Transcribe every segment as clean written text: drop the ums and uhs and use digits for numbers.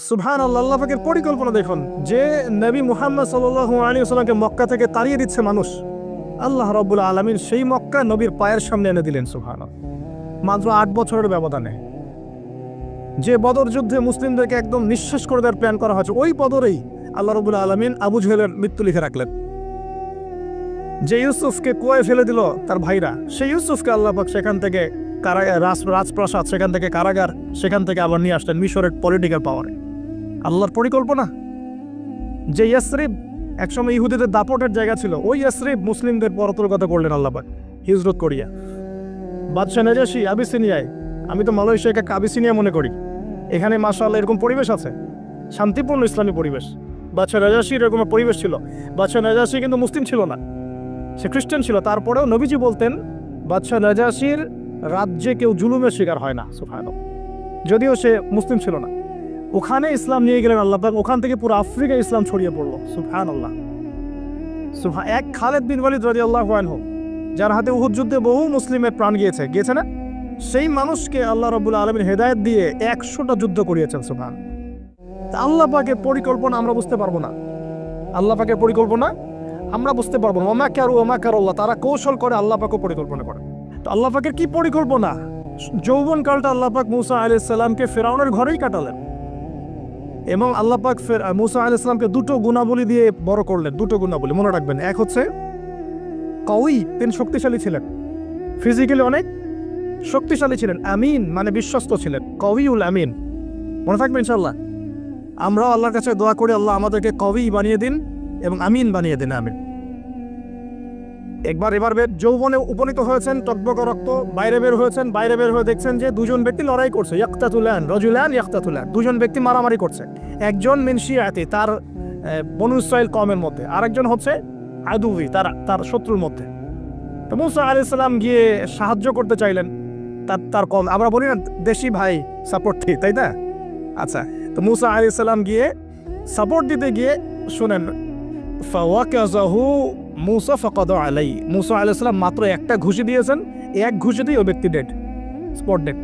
সুবহানাল্লাহ, আল্লাহ পাকের পরিকল্পনা দেখুন, যে নবী মুহাম্মদ সাল্লাল্লাহু আলাইহি ওয়াসাল্লামকে মক্কা থেকে তাড়িয়ে দিচ্ছে মানুষ, আল্লাহ রাব্বুল আলামিন সেই মক্কা নবীর পায়ের সামনে এনে দিলেন। সুবহানাল্লাহ, মাত্র 8 বছরের ব্যবধানে। যে বদর যুদ্ধে মুসলিমদেরকে একদম নিঃশেষ করে দেওয়ার প্ল্যান করা হয়েছে, ওই বদরেই আল্লাহ রাব্বুল আলামিন আবু জেহেলের মৃত্যু লিখে রাখলেন। যে ইউসুফকে কুয়ায় ফেলে দিল তার ভাইরা, সেই ইউসুফকে আল্লাহ পাক সেখান থেকে রাজপ্রাসাদ, সেখান থেকে কারাগার, সেখান থেকে আবার নিয়ে আসলেন মিশরের পলিটিক্যাল পাওয়ারে। আল্লাহর পরিকল্পনা। যে ইয়াসরিব একসময় ইহুদিদের দাপটের জায়গা ছিল, ওই ইয়াসরিব মুসলিমদের পরতর্গত করলেন আল্লাহ পাক হিজরত করিয়া। বাদশাহ নাজাশী আবিসিনিয়ায়, আমি তো মালয়েশিয়াকে আবিসিনিয়া মনে করি, এখানে মাশাআল্লাহ এরকম পরিবেশ আছে, শান্তিপূর্ণ ইসলামী পরিবেশ। বাদশাহ নাজাশীর এরকম পরিবেশ ছিল। বাদশাহ নাজাশী কিন্তু মুসলিম ছিল না, সে খ্রিস্টান ছিল। তারপরেও নবীজি বলতেন বাদশাহ নাজাশীর রাজ্যে কেউ জুলুমের শিকার হয় না। সুবহানাল্লাহ, যদিও সে মুসলিম ছিল না। ওখানে ইসলাম নিয়ে গেলেন আল্লাহ পাক, ওখান থেকে পুরো আফ্রিকায় ইসলাম ছড়িয়ে পড়লো। সুবহানাল্লাহ। এক খালেদ বিন ওয়ালিদ রাদিয়াল্লাহু আনহু, যার হাতে উহুদ যুদ্ধে বহু মুসলিমের প্রাণ গিয়েছে না, সেই মানুষকে আল্লাহ রাব্বুল আলামিন হেদায়েত দিয়ে 100টা যুদ্ধ করিয়েছেন। সুবহানাল্লাহ। আল্লাহ পাকের পরিকল্পনা আমরা বুঝতে পারবো না, আল্লাহ পাকের পরিকল্পনা আমরা বুঝতে পারবো না। ওমা কারুল্লাহ, তারা কৌশল করে, আল্লাহ পাকও পরিকল্পনা করে। তো আল্লাহ পাকের কি পরিকল্পনা? যৌবনকালটা আল্লাহ পাক মুসা আলাইহিস সালামকে ফিরআউনের ঘরেই কাটালেন, এবং আল্লাহ পাক মুসা আলাইহিস সালামকে দুটো গুণাবলী দিয়ে বড় করলেন। দুটো গুণাবলী মনে রাখবেন। এক হচ্ছে কওয়ী, তিনি শক্তিশালী ছিলেন, ফিজিক্যালি অনেক শক্তিশালী ছিলেন। আমিন মানে বিশ্বস্ত ছিলেন, কওয়ীউল আমিন। মনে থাকবে ইনশাআল্লাহ। আমরাও আল্লাহর কাছে দোয়া করি, আল্লাহ আমাদেরকে কওয়ী বানিয়ে দিন এবং আমিন বানিয়ে দিন। আমিন। এবার যৌবনে উপনীত হয়েছেন, টকবক রক্ত, বাইরে বের হয়েছেন। বাইরে বের হয়ে দেখছেন যে দুজন ব্যক্তি লড়াই করছে, রজুলান ইয়াকতাতুলান, দুজন ব্যক্তি মারামারি করছে। একজন মিন শিয়াতি, তার বনু ইসরাইল কওমের মধ্যে, আরেকজন হচ্ছে আদুই, তার শত্রুর মধ্যে। তো মুসা আলাইহিস সালাম গিয়ে সাহায্য করতে চাইলেন তার কম। আমরা বলি না দেশি ভাই সাপোর্ট দিই, তাই না? আচ্ছা, তো মুসা আলাইহিস সালাম গিয়ে সাপোর্ট দিতে গিয়ে শুনেন, ফাওয়াকাযাহু মুসা ফাকাদা আলাইহি, মুসা আলাইহিস সালাম মাত্র একটা ঘুষি দিয়েছেন, এক ঘুষিতেই ওই ব্যক্তি ডেড, স্পট ডেড।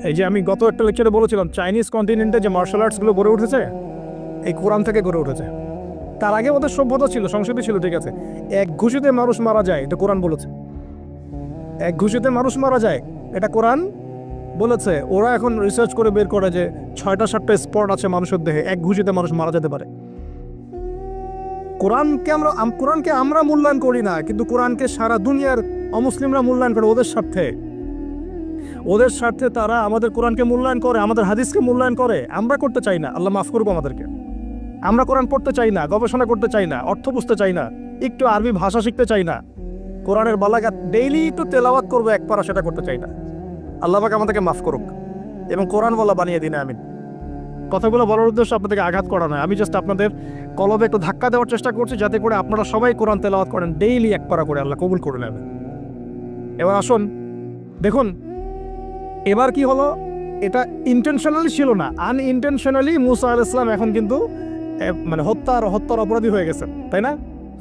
এই যে আমি গত একটা লেকচারে বলেছিলাম, চাইনিজ কন্টিনেন্টে যে মার্শাল আর্টসগুলো গড়ে উঠেছে, এই কোরআন থেকে গড়ে উঠেছে। তার আগে ওদের সভ্যতা ছিল, সংস্কৃতি ছিল, ঠিক আছে। এক ঘুষিতে মানুষ মারা যায়, এটা কোরআন বলেছে। এক ঘুষিতে মানুষ মারা যায়, এটা কোরআন বলেছে। ওরা এখন রিসার্চ করে বের করে যে 6টা-7টা স্পট আছে মানুষের দেহে, এক ঘুষিতে মানুষ মারা যেতে পারে। কোরআনকে আমরা মূল্যায়ন করি না, কিন্তু কোরআনকে সারা দুনিয়ার অমুসলিমরা মূল্যায়ন করে ওদের স্বার্থে তারা আমাদের কোরআনকে মূল্যায়ন করে, আমাদের হাদিসকে মূল্যায়ন করে। আমরা করতে চাই না, আল্লাহ মাফ করবো আমাদেরকে। আমরা কোরআন পড়তে চাই না, গবেষণা করতে চাই না, অর্থ বুঝতে চাই না, একটু আরবি ভাষা শিখতে চাই না, কোরআনের বালাগাত ডেইলি একটু তেলাওয়াত করবো এক পারা, সেটা করতে চাই না। আল্লাহ পাক আমাদেরকে মাফ করুক এবং কোরআন বলা বানিয়ে দিন। আমিন। কথাগুলো বলার উদ্দেশ্য আপনাদেরকে আঘাত করা নয়, আমি জাস্ট আপনাদের কলবে একটু ধাক্কা দেওয়ার চেষ্টা করছি, যাতে করে আপনারা সবাই কোরআন তেলাওয়াত করেন ডেইলি এক পারা করে, আল্লাহ কবুল করে নেবেন। এবার আসুন দেখুন, এবার কি হলো, এটা ইন্টেনশনালি ছিল না, আনইনটেনশনালি মুসা আলাইহিস সালাম এখন কিন্তু মানে হত্যার অপরাধী হয়ে গেছে, তাই না?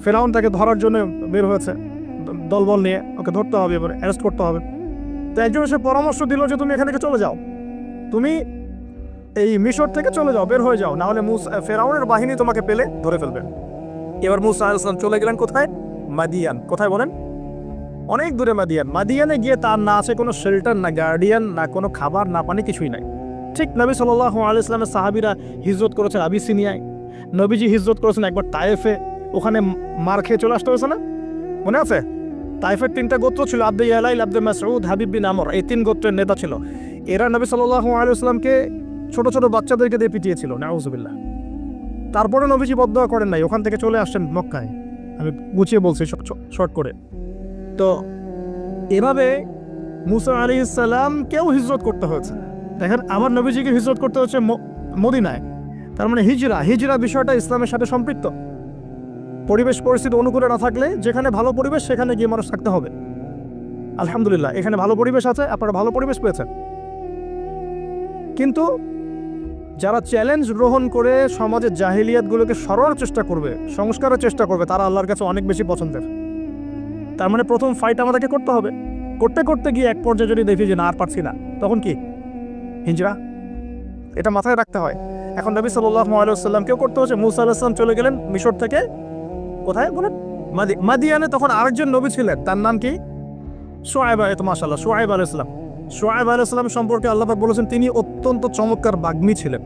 ফিরআউন তাকে ধরার জন্য বের হয়েছে দলবল নিয়ে, ওকে ধরতে হবে, এবার অ্যারেস্ট করতে হবে। তো একজন এসে পরামর্শ দিল যে তুমি এখান থেকে চলে যাও, তুমি এই মিশর থেকে চলে যাও, বের হয়ে যাও, না হলে ফিরআউনের বাহিনী তোমাকে পেলে ধরে ফেলবে। এবার মুসা আলাইহিস সালাম চলে গেলেন কোথায়? মাদিয়ান। কোথায় বলেন? অনেক দূরে মাদিয়ান। মাদিয়ানে গিয়ে তার না আছে কোনো শেল্টার, না গার্ডিয়ান, না কোনো খাবার, না পানি, কিছুই নাই। ঠিক নবী সাল্লাল্লাহু আলাইহি ওয়াসাল্লামের সাহাবীরা হিজরত করেছেন আবিসিনিয়ায়, নবীজি হিজরত করেছেন একবার তায়েফে, ওখানে মার খেয়ে চলে আসতে হয়েছে না? মনে আছে? তায়েফের 3টা গোত্র ছিল, আব্দে ইয়ালাইল, আব্দে মাসউদ, হাবিব বিন আমর, এই 3 গোত্রের নেতা ছিল। এরা নবী সাল্লাল্লাহু আলাইহি ওয়াসাল্লামকে ছোট ছোট বাচ্চাদেরকে দিয়ে পিটিয়েছিল, নাউযুবিল্লাহ। তারপরে নবীজি বদদোয়া করেন নাই, ওখান থেকে চলে আসছেন মক্কায়। আমি গুছিয়ে বলছি শর্ট করে। তো এভাবে মুসা আলাইহিস সালামকেও হিজরত করতে হয়েছে। দেখেন, আমার নবীজিকে হিজরত করতে হচ্ছে মদিনায়, তার মানে হিজরা বিষয়টা ইসলামের সাথে সম্পৃক্ত। পরিবেশ পরিস্থিতি অনুকূলে না থাকলে, যেখানে ভালো পরিবেশ সেখানে গিয়ে মানুষ থাকতে হবে। আলহামদুলিল্লাহ, এখানে ভালো পরিবেশ আছে, আপনারা ভালো পরিবেশ পেয়েছেন। কিন্তু যারা চ্যালেঞ্জ গ্রহণ করে সমাজের জাহিলিয়াতগুলোকে সরানোর চেষ্টা করবে, সংস্কারের চেষ্টা করবে, তারা আল্লাহর কাছে অনেক বেশি পছন্দের। তার মানে প্রথম ফাইট আমাদেরকে করতে হবে। করতে করতে গিয়ে এক পর্যায়ে যদি দেখি যে না আর পারছি না, তখন কি? হিজরা। এটা মাথায় রাখতে হয়। এখন নবী সাল্লাল্লাহু আলাইহি ওয়াসাল্লাম কেউ করতে হচ্ছে, মুসা আলাইহিস সালাম চলে গেলেন মিশর থেকে কোথায় বলেন, মাদিয়ানে। তখন আরেকজন নবী ছিলেন, তার নাম কি? শুআয়ব। মাশাআল্লাহ, শুআয়ব আলাইহিস সালাম। শুআয়ব আলাইহিস সালাম সম্পর্কে আল্লাহ পাক বলেছেন তিনি অত্যন্ত চমৎকার বাগ্মী ছিলেন,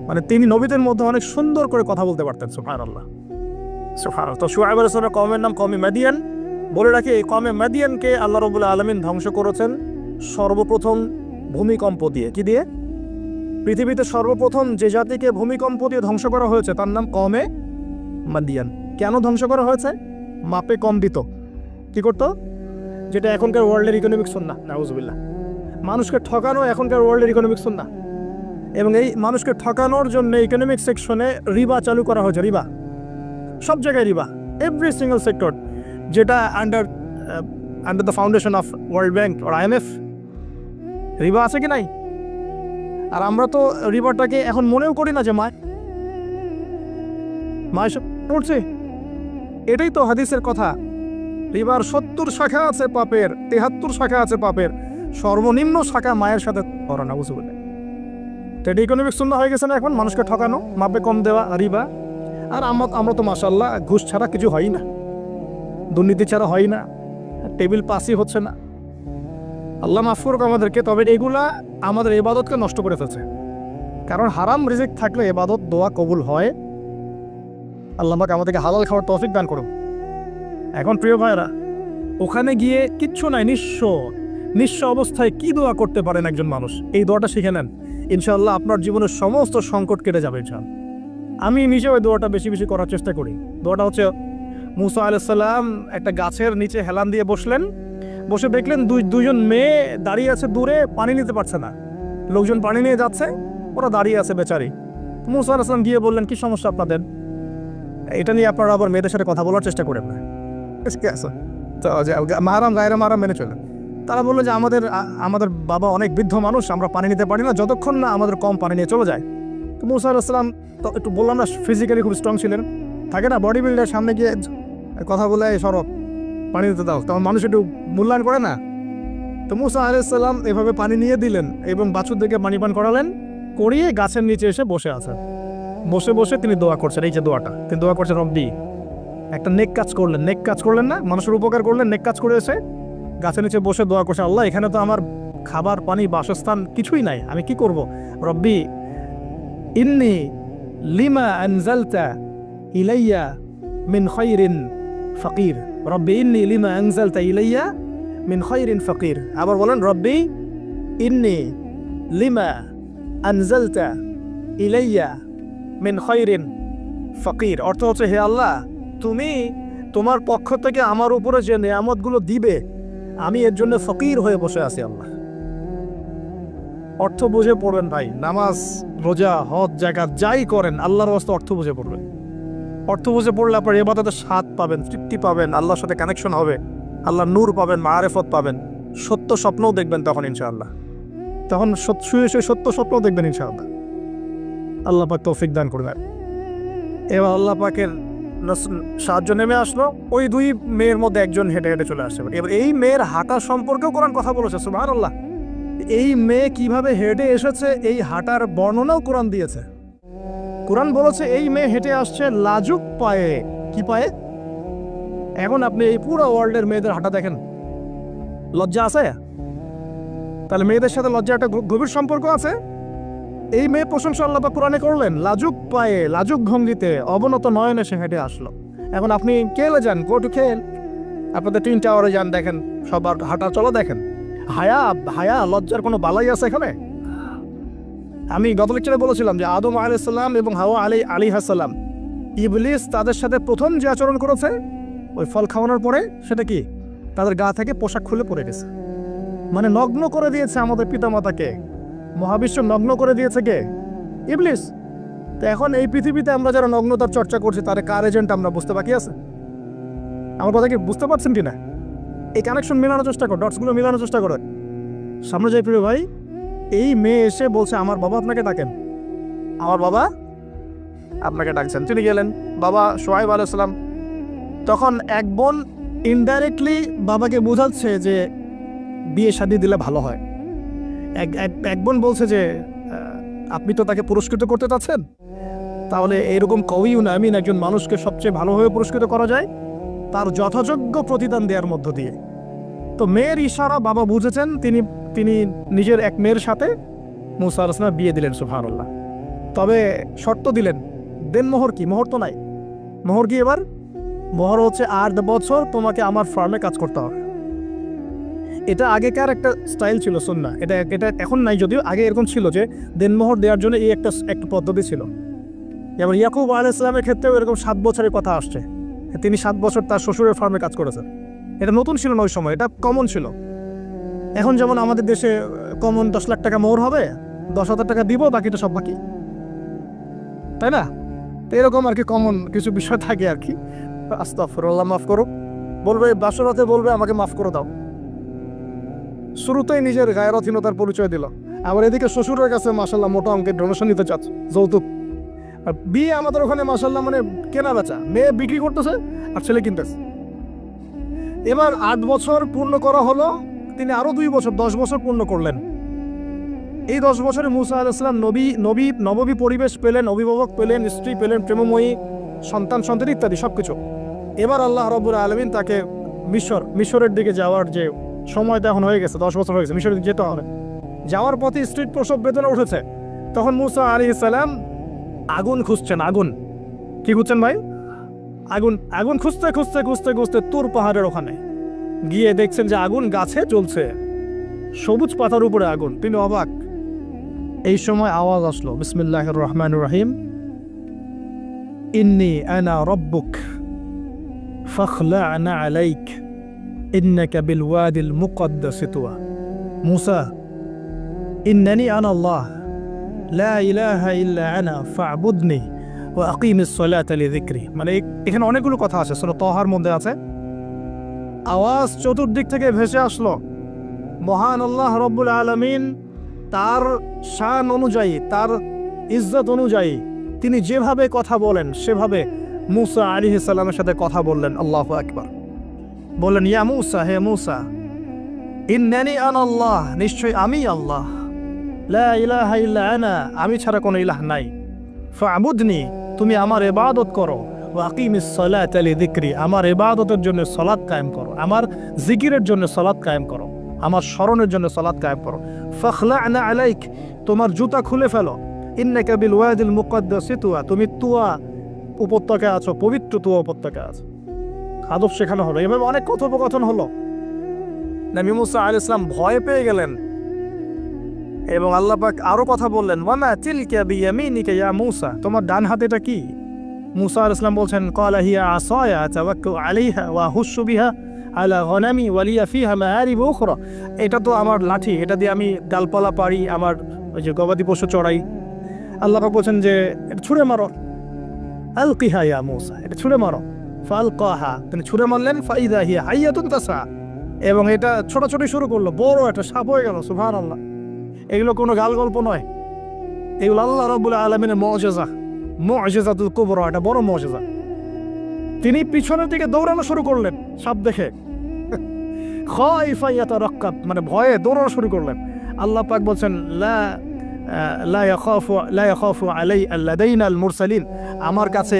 মানে তিনি নবীদের মধ্যে অনেক সুন্দর করে কথা বলতে পারতেন। সুবহানাল্লাহ, সুবহানাল্লাহ। তো শুআয়ব আলাইহিস সালামের কওমের নাম কওমে মাদিয়ান। বলে রাখি, এই কওমে মাদিয়ানকে আল্লাহ রাব্বুল আলামিন ধ্বংস করেছেন সর্বপ্রথম ভূমিকম্প দিয়ে। কি দিয়ে? পৃথিবীতে সর্বপ্রথম যে জাতিকে ভূমিকম্প দিয়ে ধ্বংস করা হয়েছে তার নাম কওমে মাদিয়ান। কেন ধ্বংস করা হয়েছে? মাপে কম দিত। কি করতো? যেটা এখনকার ওয়ার্ল্ডের ইকোনমিক সুন্নাহ, নাউজুবিল্লাহ। মানুষকে ঠকানো এখনকার ওয়ার্ল্ডের ইকোনমিক সুন্নাহ, এবং এই মানুষকে ঠকানোর জন্য ইকোনমিক সেকশনে রিবা চালু করা হয়েছে। রিবা, সব জায়গায় রিবা, এভরি সিঙ্গল সেক্টর, যেটা under the foundation of World Bank আর IMF। রিবা আছে কি নাই? আর আমরা তো রিবাটাকে এখন মনেও করি না যে মায় পড়ছে। এটাই তো হাদিসের কথা। রিবার 70 শাখা আছে পাপের, 73 শাখা আছে পাপের, সর্বনিম্ন শাখা মায়ের সাথে করা না, বুঝতে পারলে? তো এটা ইকোনমিক সুন্নাহ হয়ে গেছে না এখন, মানুষকে ঠকানো, মাপে কম দেওয়া, রিবা। আর আমরা তো মাশাআল্লাহ ঘুষ ছাড়া কিছু হয় না, দুর্নীতি ছাড়া হয় না, টেবিল পাসই হচ্ছে না। আল্লাহ মাফ করুক আমাদেরকে। তবে এগুলা আমাদের ইবাদতকে নষ্ট করে ফেলছে, কারণ হারাম রিজিক থাকলে ইবাদত দোয়া কবুল হয়। আল্লাহ পাক আমাদেরকে হালাল খাওয়ার তৌফিক দান করুন। এখন প্রিয় ভাইরা, ওখানে গিয়ে কিচ্ছু নাই, নিঃস্ব অবস্থায় কি দোয়া করতে পারেন একজন মানুষ, এই দোয়াটা শিখে নেন, ইনশাআল্লাহ আপনার জীবনের সমস্ত সংকট কেটে যাবে ইনশাআল্লাহ। আমি নিজেও ওই দোয়াটা বেশি বেশি করার চেষ্টা করি। দোয়াটা হচ্ছে, মুসা আলাইহিস সালাম একটা গাছের নিচে হেলান দিয়ে বসলেন, বসে দেখলেন দুইজন মেয়ে দাঁড়িয়ে আছে দূরে, পানি নিতে পারছে না, লোকজন পানি নিয়ে যাচ্ছে, ওরা দাঁড়িয়ে আছে বেচারি। মুসা আলাইহিস সালাম গিয়ে বললেন, কি সমস্যা আপনাদের? এটা নিয়ে আপনারা আবার মেয়েদের সাথে কথা বলার চেষ্টা করেন না, ঠিক আছে? তো মাহারাম গায়রা মাহারাম মেনে চলেন। তারা বললো যে আমাদের বাবা অনেক বৃদ্ধ মানুষ, আমরা পানি নিতে পারি না যতক্ষণ না আমাদের কম পানি নিয়ে চলে যায়। তো মুসা আলাইহিস সালাম তো একটু বললাম না, ফিজিক্যালি খুব স্ট্রং ছিলেন, থাকে না বডি বিল্ডার, সামনে গিয়ে কথা বলে সরব পানি দিতে দাও, তখন মানুষ একটু মূল্যায়ন করে না। তো মুসা আলাইহিস সালাম এভাবে পানি নিয়ে দিলেন এবং বাছুরদেরকে পানি পান করালেন, করিয়ে গাছের নিচে এসে বসে আছেন। বসে বসে তিনি দোয়া করছেন, এই যে দোয়াটা তিনি দোয়া করছেন, রব্বি, একটা নেক কাজ করলেন না, মানুষের উপকার করলেন, নেক কাজ করে এসে গাছের নিচে বসে দোয়া করছে, আল্লাহ এখানে তো আমার খাবার পানি বাসস্থান কিছুই নাই, আমি কি করব? রব্বি ইন্নি লিমা আনজালতা ইলাইয়া মিন খায়রিন ফাকির। রব্বি ইন্নি লিমা আনজালতা ইলাইয়া মিন খায়রিন ফাকির। আবার বলেন, রব্বি ইন্নি লিমা আনজালতা ইলাইয়া মিন খায়রিন ফাকির। অর্থ হচ্ছে, হে আল্লাহ, তুমি তোমার পক্ষ থেকে আমার উপরে যে নেয়ামতগুলো দিবে, আমি এর জন্য ফকির হয়ে বসে আছি আল্লাহ। অর্থ বুঝে পড়বেন ভাই, নামাজ রোজা হজ জাকাত যাই করেন আল্লাহর ওয়াস্তে অর্থ বুঝে পড়বেন। অর্থ বুঝে পড়লে আপনার ইবাদতের স্বাদ পাবেন, তৃপ্তি পাবেন, আল্লাহর সাথে কানেকশন হবে, আল্লাহর নূর পাবেন, মাআরিফত পাবেন, সত্য স্বপ্নও দেখবেন তখন ইনশাআল্লাহ। তখন শুয়ে শুয়ে সত্য স্বপ্নও দেখবেন ইনশাআল্লাহ। আল্লাহ পাক তৌফিক দান করবেন। এবার আল্লাহ পাকের সাহায্য নেমে আসলো, ওই দুই মেয়ের মধ্যে একজন হেঁটে হেঁটে চলে আসছে। এবার এই মেয়ের হাঁটা সম্পর্কেও কোরআন কথা বলেছে, সুবহানাল্লাহ। এই মেয়ে কিভাবে হেঁটে এসেছে এই হাঁটার বর্ণনাও কোরআন দিয়েছে। কোরআন বলেছে এই মেয়ে হেঁটে আসছে লাজুক পায়ে। কি পায়ে? এখন আপনি এই পুরো ওয়ার্ল্ডের মেয়েদের হাঁটা দেখেন, লজ্জা আছে? তাহলে মেয়েদের সাথে লজ্জা একটা গভীর সম্পর্ক আছে। এই মেয়ে প্রশংসা আল্লাহ পাক কোরআনে করলেন, লাজুক পায়ে লাজুক ভঙ্গিতে অবনত নয়নে সে হেঁটে আসলো। এখন আপনি কেলে যান, গো টু খেল, আপনাদের টুইন টাওয়ারে যান, দেখেন সবার হাঁটা চলো দেখেন। হায়া লজ্জার কোনো বালাই আছে এখানে? আমি গত লেকচারে বলেছিলাম যে আদম আলাইহিস সালাম এবং হাওয়া আলাইহিস সালাম, ইবলিস তাদের সাথে প্রথম যে আচরণ করেছে ওই ফল খাওয়ানোর পরে, সেটা কি? তাদের গা থেকে পোশাক খুলে পড়ে গেছে, মানে নগ্ন করে দিয়েছে আমাদের পিতামাতাকে। মহাবিশ্ব নগ্ন করে দিয়েছে কে? ইবলিস। তো এখন এই পৃথিবীতে আমরা যারা নগ্নতার চর্চা করছি তার কার এজেন্ট আমরা বুঝতে বাকি আছে? আমার কথা কি বুঝতে পারছেন কিনা? এই কানেকশন মেলানোর চেষ্টা করো, ডটসগুলো মেলানোর চেষ্টা করো। সামনে যাই প্রিয় ভাই, এই মেয়ে এসে বলছে, আমার বাবা আপনাকে ডাকেন, আমার বাবা আপনাকে ডাকছেন। তিনি গেলেন, বাবা শুআয়ব আলাইহিস সালাম। তখন এক বোন ইনডাইরেক্টলি বাবাকে বোঝাচ্ছে যে বিয়ে শাদী দিলে ভালো হয়। এক বোন বলছে যে আপনি তো তাকে পুরস্কৃত করতে চাচ্ছেন, তাহলে এরকম কওয়িউন আমিন একজন মানুষকে সবচেয়ে ভালোভাবে পুরস্কৃত করা যায় তার যথাযোগ্য প্রতিদান দেওয়ার মধ্য দিয়ে। তো মেয়ের ইশারা বাবা বুঝেছেন, তিনি নিজের এক মেয়ের সাথে মুসা আলাইহিস সালাম বিয়ে দিলেন। সুবহানাল্লাহ। তবে শর্ত দিলেন, দেন মোহর কি? মোহর তো নাই। মোহর কি এবার? মোহর হচ্ছে 8 বছর তোমাকে আমার ফার্মে কাজ করতে হবে। এটা আগেকার একটা স্টাইল ছিল, সুন্নাহ। এটা এখন নাই, যদিও আগে এরকম ছিল যে দেনমোহর দেওয়ার জন্য এই একটা পদ্ধতি ছিল। যেমন ইয়াকুব আলাইহিস সালামের ক্ষেত্রেও এরকম 7 বছরের কথা আসছে, তিনি 7 বছর তার শ্বশুরের ফার্মে কাজ করেছেন। এটা নতুন ছিল না ওই সময়, এটা কমন ছিল। এখন যেমন আমাদের দেশে কমন 10 লাখ টাকা মোহর হবে, 10,000 টাকা দিব, বাকিটা সব বাকি, তাই না? তো এরকম আর কি কমন কিছু বিষয় থাকে আর কি। আস্তাগফিরুল্লাহ, মাফ করো। বলবে বাসরাতে, বলবে আমাকে মাফ করে দাও। শুরুতেই নিজের গায়রতহীনতার পরিচয় দিল। আবার এদিকে শ্বশুরের কাছে মাশাল্লাহ মোটা অঙ্কের ডোনেশন নিতে চাচ্ছে, যৌতুক। আর বিয়ে আমাদের ওখানে মাশাল্লাহ মানে কেনা বেচা, মেয়ে বিক্রি করতেছে আর ছেলে কিনতেছে। এবার 8 বছর পূর্ণ করা হলো, তিনি আরো 2 বছর 10 বছর পূর্ণ করলেন। এই 10 বছরে মুসা আলাইহিস সালাম নববী পরিবেশ পেলেন, অভিভাবক পেলেন, স্ত্রী পেলেন, প্রেমময়ী সন্তান ইত্যাদি সবকিছু। এবার আল্লাহ রাব্বুল আলামিন তাকে মিশরের দিকে যাওয়ার যে সময়টা এখন হয়ে গেছে, 10 বছর হয়ে গেছে, মিশরের দিকে যেতে হবে। যাওয়ার পথে স্ত্রীর প্রসব বেদনা উঠেছে। তখন মুসা আলাইহিস সালাম আগুন খুঁজছেন। আগুন কি খুঁজছেন ভাই? আগুন খুঁজতে তুর পাহাড়ের ওখানে গিয়ে দেখছেন যে আগুন গাছে জ্বলছে, সবুজ পাতার উপরে আগুন। তিনি অবাক। এই সময় আওয়াজ আসলো, বিসমিল্লাহির রহমানির রহিম, ইন্নী আনা রব্বুক ফাখলা'না আলাইক ইন্নাকা বিল ওয়াদিল মুকদ্দাস তুয়া। মুসা, ইন্নানি আনা আল্লাহ লা ইলাহা ইল্লা আনা ফা'বুদনি ওয়া আকিমিস সালাতা লিযিকরি। মানে এখানে অনেকগুলো কথা আছে, সূরা তাহার মধ্যে আছে। আওয়াজ চতুর্দিক থেকে ভেসে আসলো। মহান আল্লাহ রব্বুল আলামিন তার শান অনুযায়ী, তার ইজ্জত অনুযায়ী তিনি যেভাবে কথা বলেন সেভাবে মুসা আলাইহিস সালামের সাথে কথা বললেন। আল্লাহু আকবার। বললেন, ইয়া মুসা, হে মুসা, ইন্নানি আনা আল্লাহ, নিশ্চয় আমি আল্লাহ, লা ইলাহা ইল্লা আনা, আমি ছাড়া কোনো ইলাহ নাই, ফা'বুদনি, তুমি আমার ইবাদত করো, ওয়া আকিমিস সালাতা লিযিকরি, আমার ইবাদতের জন্য সালাত কায়েম করো, আমার জিকিরের জন্য সালাত কায়েম করো, আমার স্মরণের জন্য সালাত কায়েম করো। ফাখলা'না আলাইক, তোমার জুতা খুলে ফেলো, ইন্নাকা বিল ওয়াদিল মুকদ্দাস তুয়া, তুমি তুয়া উপত্যকায় আছো, পবিত্র তুয়া উপত্যকায় আছো। আদব শেখানো হলো। এভাবে অনেক কথোপকথন হলো। নবী মুসা আলাইহিস সালাম ভয় পেয়ে গেলেন এবং আল্লাহ পাক আরো কথা বললেন, ওয়ামা তিলকা বিয়ামিনিকা ইয়া মুসা, তোমার ডান হাতেটা কি? মুসা আলাইহিস সালাম বলছেন, ক্বালা হিয়া আসায়া আতাওয়াক্কাউ আলাইহা ওয়া আহুশু বিহা আলা গনামি ওয়া লিয়া ফিহা মাআরিব উখরা, এটা তো আমার লাঠি, এটা দিয়ে আমি ডালপালা পারি, আমার ওই যে গবাদি পশু চড়াই। আল্লাহ পাক বলছেন যে এটা ছুঁড়ে মারো, আলকিহা ইয়া মুসা, এটা ছুঁড়ে মারো। ফালকাহা, তিনি ছুঁড়ে মারলেন, ফাইদা হিয়া হাইয়াতুন তাসা, এবং এটা ছোটাছুটি শুরু করলো, বড় একটা সাপ হয়ে গেল। সুবহানাল্লাহ। এগুলো কোনো গাল গল্প নয়, এগুলো আল্লাহ রাব্বুল আলামিনের মুজিজা, মুজিজাতুল কুবরা, এটা বড় মুজিজা। তিনি পিছনের দিকে দৌড়ানো শুরু করলেন সাপ দেখে, খাইফা ইয়াতারাক্কাব, মানে ভয়ে দৌড়ানো শুরু করলেন। আল্লাহ পাক বলছেন, লা ইয়াখাফু লাদাইনাল মুরসালিন, আমার কাছে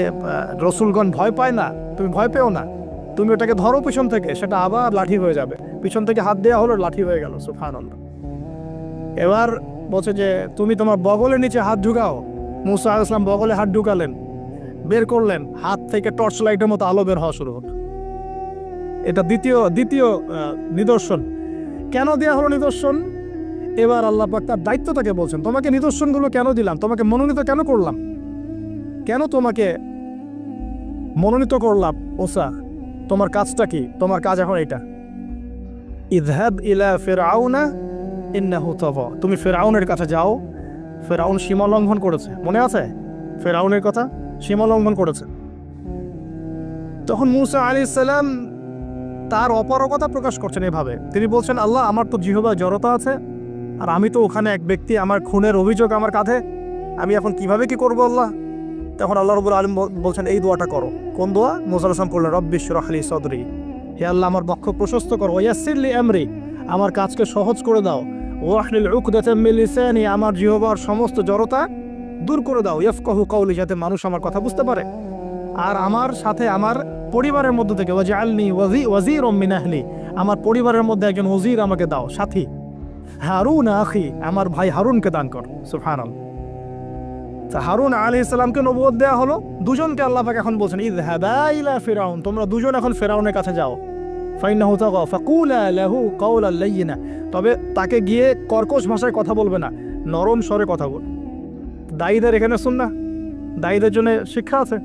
রসুলগণ ভয় পায় না, তুমি ভয় পেও না, তুমি ওটাকে ধরো পিছন থেকে, সেটা আবার লাঠি হয়ে যাবে। পিছন থেকে হাত দেওয়া হলো, লাঠি হয়ে গেল। সুবহানাল্লাহ। এবার বলছে যে তুমি তোমার বগলের নিচে হাত ঢুকাও। মুসা আলাইহিস সালাম বগলে হাত ঢুকালেন, বের করলেন, হাত থেকে টর্চ লাইটের মতো আলো বের হওয়া শুরু হলো। এটা দ্বিতীয় নিদর্শন। কেন দেওয়া হলো নিদর্শন? এবার আল্লাহ পাক তার দায়িত্বটাকে বলছেন, তোমাকে নিদর্শনগুলো কেন দিলাম, তোমাকে মনোনীত কেন করলাম, কেন তোমাকে মনোনীত করলাম? মুসা, তোমার কাজটা কি? তোমার কাজ এখন এটা, ইযহাব ইলা ফিরআউনা ইন্নাহু তাগা, তুমি ফিরআউনের কাছে যাও। ফিরআউন সীমা লঙ্ঘন করেছে, মনে আছে ফিরআউনের কথা? সীমা লঙ্ঘন করেছে। তখন মুসা আলাইহিস সালাম তার অপারগতা প্রকাশ করছেন এভাবে, তিনি বলছেন, আল্লাহ, আমার তো জিহ্বায় জড়তা আছে, আর আমি তো ওখানে এক ব্যক্তি, আমার খুনের অভিযোগ আমার কাঁধে, আমি এখন কিভাবে কি করবো আল্লাহ? তখন আল্লাহ রাব্বুল আলামিন বলছেন, এই দোয়াটা করো। কোন দোয়া? মুসা আলাইহিস সালাম করলেন, রব্বি ইশরাহ লি সাদরি, হে আল্লাহ আমার বক্ষ প্রশস্ত করো, ওয়াসসির লি আমরি, আমার কাজকে সহজ করে দাও, ওয়াহলিল উকদাতাম মিন লিসানি, আমার জিহ্বার সমস্ত জড়তা দূর করে দাও, ইয়াফকাহু কওলি, যাতে মানুষ আমার কথা বুঝতে পারে। আর আমার সাথে আমার পরিবারের মধ্য থেকে ওয়াজআলনি ওয়াজিরুম মিন আহলি, আমার পরিবারের মধ্যে একজন ওজির আমাকে দাও, সাথী। হারুন আখি, আমার ভাই হারুনকে দান কর। সুবহানাল্লাহ। তা হারুন আলাইহিস সালামকে নবুয়ত দেয়া হলো, দুজনকে আল্লাহ পাক এখন বলছেন ইযহাবা ইলা ফিরাউন, তোমরা দুজন এখন ফিরাউনের কাছে যাও। ফাইন্নাহু তাগা ফাকুলা লাহু কাওলান লাইয়িনা, তবে তাকে গিয়ে কর্কশ ভাষায় কথা বলবে না, নরম স্বরে কথা বল। দায়ীদের এখানে সুন্নাহ, দায়ীদের জন্য শিক্ষা আছে,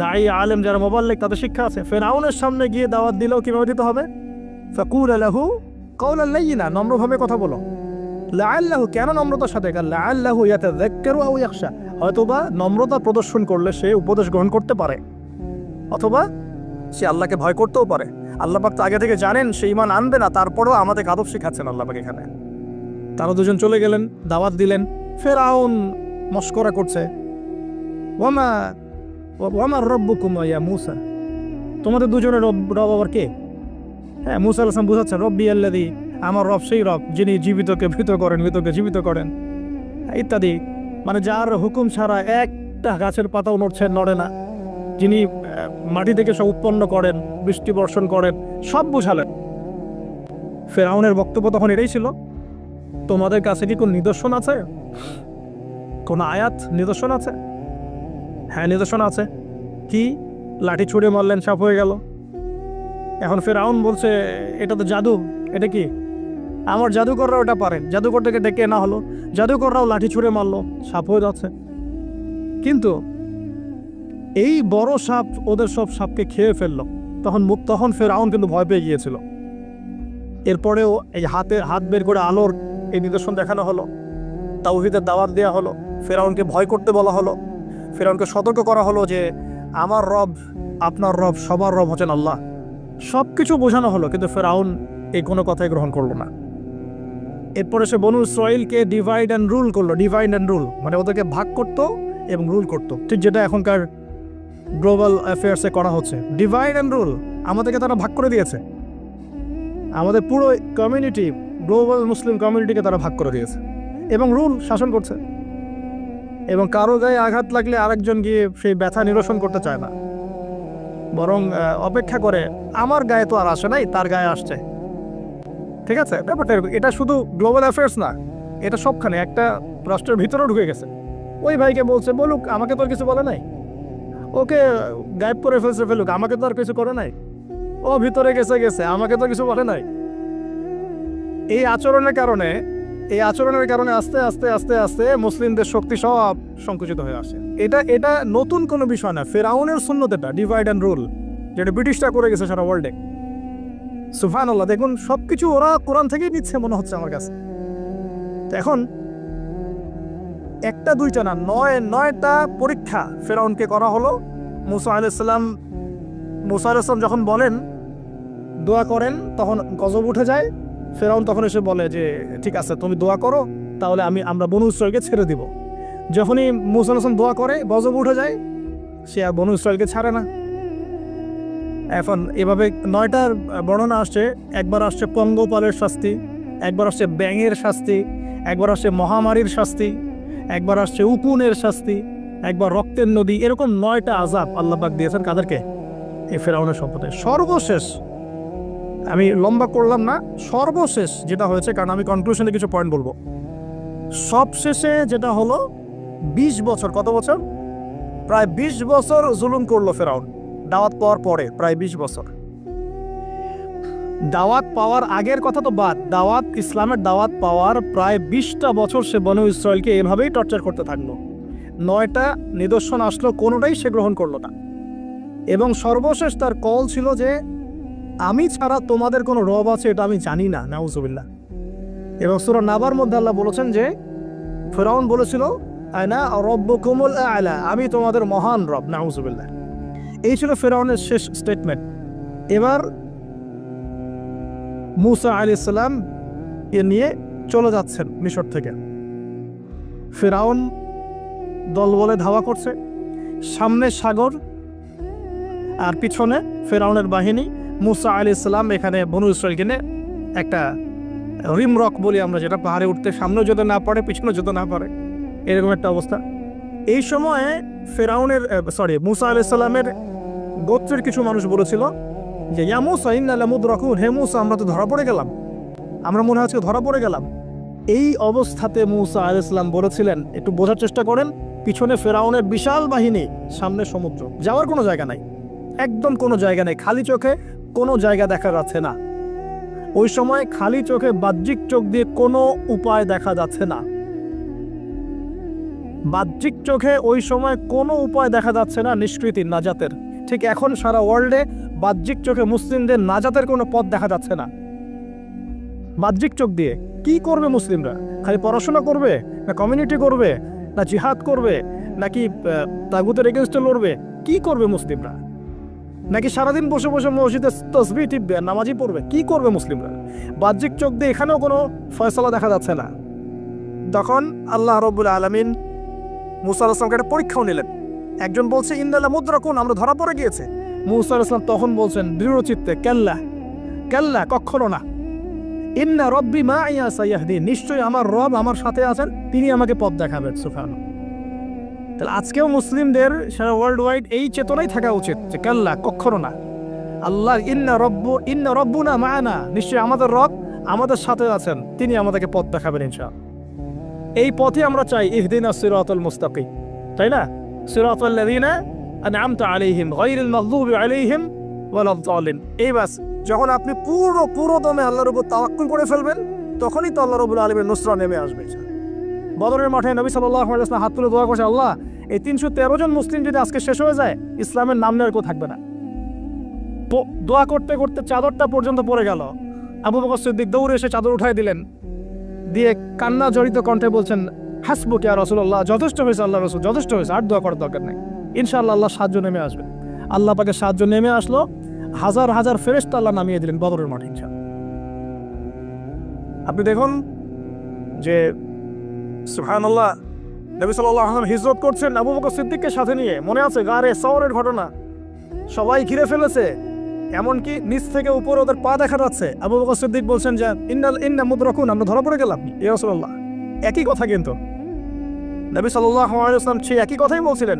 দায়ী আলেম যারা মুবাল্লিগ তাদের শিক্ষা আছে। ফিরাউনের সামনে গিয়ে দাওয়াত দিলেও কিভাবে দিতে হবে? ফাকুলা লাহু কাওলান লাইয়িনা, নম্রভাবে কথা বলো। লাআল্লাহু, কেন নম্রতার সাথে? লাআল্লাহু ইয়াতাযাক্কারু আও ইয়াখশা, হয়তোবা নম্রতা প্রদর্শন করলে সে উপদেশ গ্রহণ করতে পারে, অথবা সে আল্লাহকে ভয় করতেও পারে। আল্লাহ পাক তো আগে থেকে জানেন সে ঈমান আনবে না, তারপরও আমাদের আদব শেখাচ্ছেন আল্লাহ পাক এখানে। তারা দুজন চলে গেলেন, দাওয়াত দিলেন। ফিরআউন মশকরা করছে, ওয়ামা রব্বুকুম ইয়া মূসা, তোমাদের দুজনের রব আবার কে? হ্যাঁ, মূসা আলাইহিস সালাম বুঝাচ্ছেন, রব্বি আল্লাযী, আমার রব সেই রব যিনি জীবিতকে মৃত করেন, মৃতকে জীবিত করেন, ইত্যাদি। মানে যার হুকুম ছাড়া একটা গাছের পাতাও নড়ে না, যিনি মাটি থেকে সব উৎপন্ন করেন, বৃষ্টি বর্ষণ করেন, সব বুঝালেন। ফিরআউনের বক্তব্য তখন এটাই ছিল, তোমাদের কাছে কি কোন নিদর্শন আছে? কোন আয়াত নিদর্শন আছে? হ্যাঁ, নিদর্শন আছে। কি? লাঠি ছুঁড়ে মারলেন, সাপ হয়ে গেল। এখন ফিরআউন বলছে এটা তো জাদু, এটা কি? আমার জাদুকররা ওটা পারেন, জাদুকরটাকে ডেকে না হলো, জাদুকররাও লাঠি ছুঁড়ে মারলো, সাপ হয়ে যাচ্ছে। কিন্তু এই বড় সাপ ওদের সব সাপকে খেয়ে ফেললো। তখন ফিরআউন কিন্তু ভয় পেয়ে গিয়েছিল। এরপরেও এই হাত বের করে আলোর এই নিদর্শন দেখানো হলো, তাওহীদের দাওয়াত দেওয়া হলো, ফিরআউনকে ভয় করতে বলা হলো, ফিরআউনকে সতর্ক করা হলো যে আমার রব, আপনার রব, সবার রব হচ্ছেন আল্লাহ। সব কিছু বোঝানো হলো, কিন্তু ফিরআউন এই কোনো কথাই গ্রহণ করলো না। এরপরে সে বনু ইসরাইলকে ডিভাইড অ্যান্ড রুল করলো। ডিভাইড অ্যান্ড রুল মানে ওদেরকে ভাগ করতো এবং রুল করতো, ঠিক যেটা এখনকার গ্লোবাল অ্যাফেয়ার্সে করা হচ্ছে। ডিভাইড অ্যান্ড রুল, আমাদেরকে তারা ভাগ করে দিয়েছে, আমাদের পুরো কমিউনিটি, গ্লোবাল মুসলিম কমিউনিটিকে তারা ভাগ করে দিয়েছে এবং রুল শাসন করছে। এবং কারো গায়ে আঘাত লাগলে আরেকজন গিয়ে সেই ব্যথা নিরসন করতে চায় না, বরং অপেক্ষা করে আমার গায়ে তো আর আসে নাই, তার গায়ে আসছে। ঠিক আছে, ব্যাপারটা এটা শুধু গ্লোবাল অ্যাফেয়ার্স না, এটা সবখানে, একটা রাষ্ট্রের ভিতরেও ঢুকে গেছে। ওই ভাইকে বলছে বলুক, আমাকে তো আর কিছু বলে নাই, ওকে গায়েব করে ফেলুক, আমাকে তো আর কিছু করে নাই, ও ভিতরে গেছে, আমাকে তো কিছু বলে নাই। এই আচরণের কারণে আস্তে আস্তে আস্তে আস্তে মুসলিমদের শক্তি সব সংকুচিত হয়ে আসে। এটা নতুন কোনো বিষয় না, ফিরআউনের সুন্নত এটা, ডিভাইড অ্যান্ড রুল, যেটা ব্রিটিশরা করে গেছে সারা ওয়ার্ল্ডে। সুবহানাল্লাহ, দেখুন সবকিছু ওরা কোরআন থেকেই নিচ্ছে মনে হচ্ছে আমার কাছে। এখন একটা দুইটা না, 9টা পরীক্ষা ফিরআউনকে করা হলো। মুসা আলাইহিস সালাম যখন বলেন, দোয়া করেন, তখন গজব উঠে যায়। ফিরআউন তখন এসে বলে যে ঠিক আছে, তুমি দোয়া করো, তাহলে আমরা বনু ইসরাইলকে ছেড়ে দিব। যখনই মুসা আলাইহিস সালাম দোয়া করে, গজব উঠে যায়, সে আর বনু ইসরাইলকে ছাড়ে না। এখন এভাবে 9টার বর্ণনা আসছে। একবার আসছে পঙ্গপালের শাস্তি, একবার আসছে ব্যাঙের শাস্তি, একবার আসছে মহামারীর শাস্তি, একবার আসছে উকুনের শাস্তি, একবার রক্তের নদী। এরকম 9টা আযাব আল্লাহ পাক দিয়েছেন কাদেরকে? এই ফিরআউনের সম্প্রদায়। সর্বশেষ, আমি লম্বা করলাম না, সর্বশেষ যেটা হয়েছে, কারণ আমি কনক্লুশনে কিছু পয়েন্ট বলবো। সবশেষে যেটা হলো, 20 বছর, কত বছর? প্রায় 20 বছর জুলুম করলো ফিরআউন দাওয়াত পাওয়ার পরে। প্রায় 20 বছর। দাওয়াত পাওয়ার আগের কথা তো বাদ, ইসলামের দাওয়াত পাওয়ার প্রায় 20টা বছর সে বনু ইসরাইলকে এভাবেই টর্চার করতে থাকলো। 9টা নিদর্শন আসলো, কোনোটাই সে গ্রহণ করলো না। এবং সর্বশেষ তার কল ছিল যে আমি ছাড়া তোমাদের কোনো রব আছে এটা আমি জানি না, নাউজুবিল্লাহ। এবং সূরা নাবার মধ্যে আল্লাহ বলেছেন যে ফিরআউন বলেছিল আনা রব্বুকুমুল আ'লা, আমি তোমাদের মহান রব, নাউজুবিল্লাহ। এই ছিল ফিরআউনের শেষ স্টেটমেন্ট। এবার মুসা আলাইহিস সালাম কে নিয়ে চলে যাচ্ছেন মিশর থেকে। ফিরআউন দলবলে ধাওয়া করছে, সামনে সাগর আর পিছনে ফিরআউনের বাহিনী। মুসা আলাইহিস সালাম এখানে বনু ইসরাইলকে নিয়ে একটা রিমরক বলি আমরা, যেটা পাহাড়ে উঠতে সামনে যেতে না পারে পিছনে যেতে না পারে, এরকম একটা অবস্থা। এই সময়ে ফেরাউনের মুসা আলাইহিস সালামের গোত্রের কিছু মানুষ বলেছিল যে ইয়া মুসা ইন্না লামুদরাকুন, হে মুসা আমরা তো ধরা পড়ে গেলাম, আমরা মনে হচ্ছে ধরা পড়ে গেলাম। এই অবস্থাতে মুসা আলাইহিস সালাম বলেছিলেন একটু বোঝার চেষ্টা করেন, পিছনে ফেরাউনের বিশাল বাহিনী, সামনে সমুদ্র, যাওয়ার কোনো জায়গা নাই, একদম কোনো জায়গা নেই, খালি চোখে কোনো জায়গা দেখা যাচ্ছে না। ওই সময় খালি চোখে বাহ্যিক চোখ দিয়ে কোনো উপায় দেখা যাচ্ছে না, বাহ্যিক চোখে ওই সময় কোনো উপায় দেখা যাচ্ছে না নিষ্কৃতির, নাজাতের। ঠিক এখন সারা ওয়ার্ল্ডে বাহ্যিক চোখে মুসলিমদের নাজাতের কোনো পথ দেখা যাচ্ছে না। বাহ্যিক চোখ দিয়ে কি করবে মুসলিমরা? খালি পড়াশোনা করবে, না কমিউনিটি করবে, না জিহাদ করবে, নাকি তাগুতের এগেনস্টে লড়বে? কি করবে মুসলিমরা? নাকি সারাদিন বসে বসে মসজিদে তসবিহ টিপবে, নামাজি পড়বে? কি করবে মুসলিমরা? বাহ্যিক চোখ দিয়ে এখানেও কোনো ফয়সালা দেখা যাচ্ছে না। তখন আল্লাহ রাব্বুল আলামিন মুসা আলাইহিস সালামকে একটা পরীক্ষাও নিলেন। একজন বলছে ইন্না লামুদরাকুন, আমরা ধরা পড়ে গিয়েছে। মুসা আলাইহিস সালাম তখন বলছেন দৃঢ়চিত্তে, কাল্লা কাল্লা, কখনো না, ইন্না রব্বি মাইয়া সাইয়াহদিন, নিশ্চয়ই আমার রব আমার সাথে আছেন, তিনি আমাকে পথ দেখাবেন। সুবহানাল্লাহ। তাহলে আজকেও মুসলিমদের সারা ওয়ার্ল্ড ওয়াইড এই চেতনাই থাকা উচিত যে কাল্লা, কখনো না, আল্লাহ ইন্না রব্বুনা মা'ানা, নিশ্চয়ই আমাদের রব আমাদের সাথে আছেন, তিনি আমাদেরকে পথ দেখাবেন ইনশাআল্লাহ। এই পথে আমরা চাই ইহদিনাস সিরাতাল মুস্তাকিম, তাই না? সিরাতাল লাযিনা আন'আমতা আলাইহিম গায়রিল মাগদুবি আলাইহিম ওয়ালাদ দালিন। এই বাস, যখন আপনি পুরো দমে আল্লাহর উপর তাওয়াক্কুল করে ফেলবেন, তখনই তো আল্লাহ রাব্বুল আলামিনের নুসরা নেমে আসবে। বদরের মাঠে নবী সাল্লাল্লাহু আলাইহি ওয়াসাল্লাম হাত তুলে দোয়া করছে, আল্লাহ এই 313 জন মুসলিম যদি আজকে শেষ হয়ে যায়, ইসলামের নাম নেওয়ার কেউ থাকবে না। দোয়া করতে করতে চাদরটা পর্যন্ত পড়ে গেল। আবু বকর সিদ্দিক দৌড়ে এসে চাদর উঠাই দিলেন, দিয়ে কান্না জড়িত কণ্ঠে বলছেন, হাসবুক ইয়া রাসূলুল্লাহ, যথেষ্ট হয়েছে আল্লাহ রাসূল, যথেষ্ট হয়েছে, আর দোয়া করার দরকার নেই, ইনশাআল্লাহ আল্লাহ সাহায্য নেমে আসবে। আল্লাহ পাকের সাহায্য নেমে আসলো, হাজার হাজার ফেরেশতা আল্লাহ নামিয়ে দিলেন বদরের মাঠে। ইনশাআল্লাহ আপনি দেখুন যে সুবহানাল্লাহ, নবী সাল্লাল্লাহু আলাইহি ওয়াসাল্লাম হিজরত করছেন আবু বকর সিদ্দিককে সাথে নিয়ে, মনে আছে গারে সওরের ঘটনা, সবাই ঘিরে ফেলেছে, এমনকি নিচ থেকে উপর ওদের পা দেখা যাচ্ছে। আবু বকর সিদ্দিক বলছেন যে ইন্না মুদরাকুন, আমরা ধরা পড়ে গেলাম ইয়া রাসূলুল্লাহ। একই কথা কিন্তু নবী সাল্লাল্লাহু আলাইহি ওয়াসাল্লাম সেই একই কথাই বলছিলেন,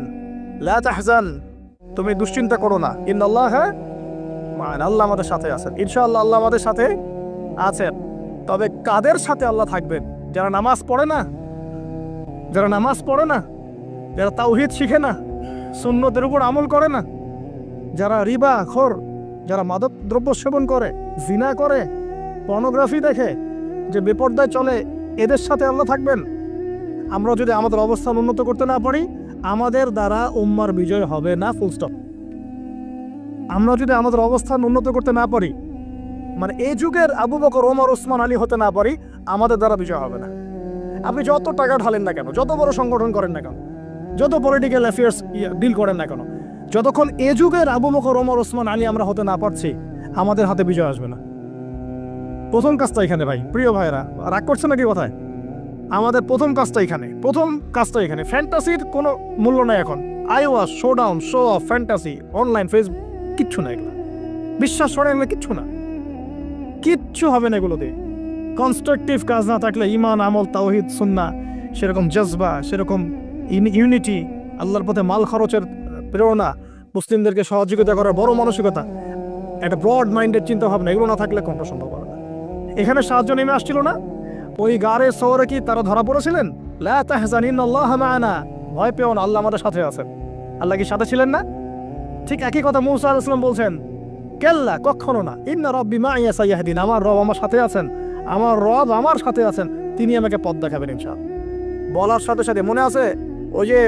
লা তাহজান, তুমি দুশ্চিন্তা করো না, ইন্নাল্লাহা মা'ানা, আল্লাহ আমাদের সাথে আছেন, ইনশাআল্লাহ আল্লাহ আমাদের সাথে আছেন। তবে কাদের সাথে আল্লাহ থাকবেন? যারা নামাজ পড়ে না, যারা তাওহীদ শিখে না, সুন্নতের উপর আমল করে না, যারা রিবা খোর, যারা মাদক দ্রব্য সেবন করে, জিনা করে, পর্নোগ্রাফি দেখে, যে বেপরদায় চলে, এদের সাথে আল্লাহ থাকবেন। আমরা যদি আমাদের অবস্থান উন্নত করতে না পারি, আমাদের দ্বারা উম্মার বিজয় হবে না, ফুল স্টপ। আমরা যদি আমাদের অবস্থান উন্নত করতে না পারি, মানে এই যুগের আবু বকর, ওমর, ওসমান, আলী হতে না পারি, আমাদের দ্বারা বিজয় হবে না। আপনি যত টাকা ঢালেন না কেন, যত বড় সংগঠন করেন না কেন, যত পলিটিক্যাল অ্যাফেয়ার্স ডিল করেন না কেন, যতক্ষণ এ যুগের আবু বকর, ওমর, ওসমান, আলী আমরা হতে না পারছি, আমাদের হাতে বিজয় আসবে না। প্রথম কাজটা এখানে ভাই, প্রিয় ভাইরা, রাগ করছে নাকি কথায়? আমাদের প্রথম কাজটা এখানে। ফ্যান্টাসির কোনো মূল্য নাই এখন। Eyewash, showdown, show off, fantasy, online, Facebook, কিচ্ছু না এগুলো। বিশ্বাস সরে গেলে কিচ্ছু হবে না এগুলো দিয়ে। কনস্ট্রাকটিভ কাজ না থাকলে, ইমান, আমল, তাওহীদ, সুন্নাহ, সেরকম জজবা, সেরকম ইউনিটি, আল্লাহর পথে মাল খরচের প্রেরণা, মুসলিমদেরকে সহযোগিতা করার বড় মানসিকতা, একটা ব্রড মাইন্ডেড চিন্তা ভাবনা, এগুলো না থাকলে কোনটা সম্ভব হবে না। এখানে সাহায্য নেমে আসছিল না? ওই গারে সওরে কি তারা ধরা পড়েছিলেন? লা তাহজান ইন্নাল্লাহা মা'ানা, ভয় পেও না, আল্লাহ আমাদের সাথে আছেন। আল্লাহ কি সাথে ছিলেন না? ঠিক একই কথা মুসা আলাইহিস সালাম বলছেন, কাল্লা, কখনো না, ইন্না রব্বি মাইয়া সাইয়াহদিন, আমার রব আমার সাথে আছেন, তিনি আমাকে পথ দেখাবেন ইনশাআল্লাহ। বলার সাথে সাথে মনে আছে ওই যে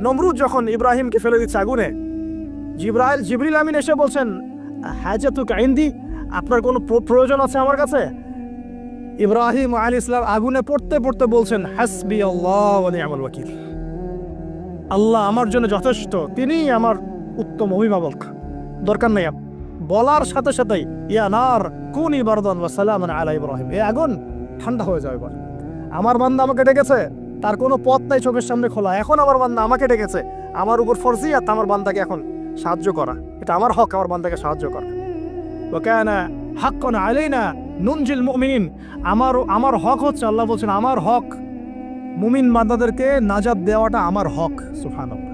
নমরুদ যখন ইব্রাহিমকে ফেলে দিচ্ছে আগুনে, জিবরিল আমিন এসে বলছেন, হাজাতুকা ইনদি, আপনার কোনো প্রয়োজন আছে আমার কাছে? ইব্রাহিম আলাইহিস সালাম আগুনে পড়তে পড়তে বলছেন, হাসবি আল্লাহ ওয়া নি'মাল ওয়াকিল, আল্লাহ আমার জন্য যথেষ্ট, তিনিই আমার উত্তম অভিভাবক, দরকার নেই। বলার সাথে সাথেই ইয়া নার কুনি বারদান ওয়া সালামান আলা ইব্রাহিম, এই আগুন ঠান্ডা হয়ে যাবে। এবার আমার বান্দা আমাকে ডেকেছে, তার কোনো পথ নাই চোখের সামনে খোলা, এখন আমার বান্দা আমাকে ডেকেছে, আমার উপর ফরজিয়াত আমার বান্দাকে এখন সাহায্য করা, এটা আমার হক, আমার বান্দাকে সাহায্য করা। ওয়া কানা হাক্কান আলাইনা নুনজিল মুমিনিন, আমার হক হচ্ছে, আল্লাহ বলছেন আমার হক মুমিন বান্দাদেরকে নাজাত দেওয়াটা আমার হক। সুবহানাল্লাহ।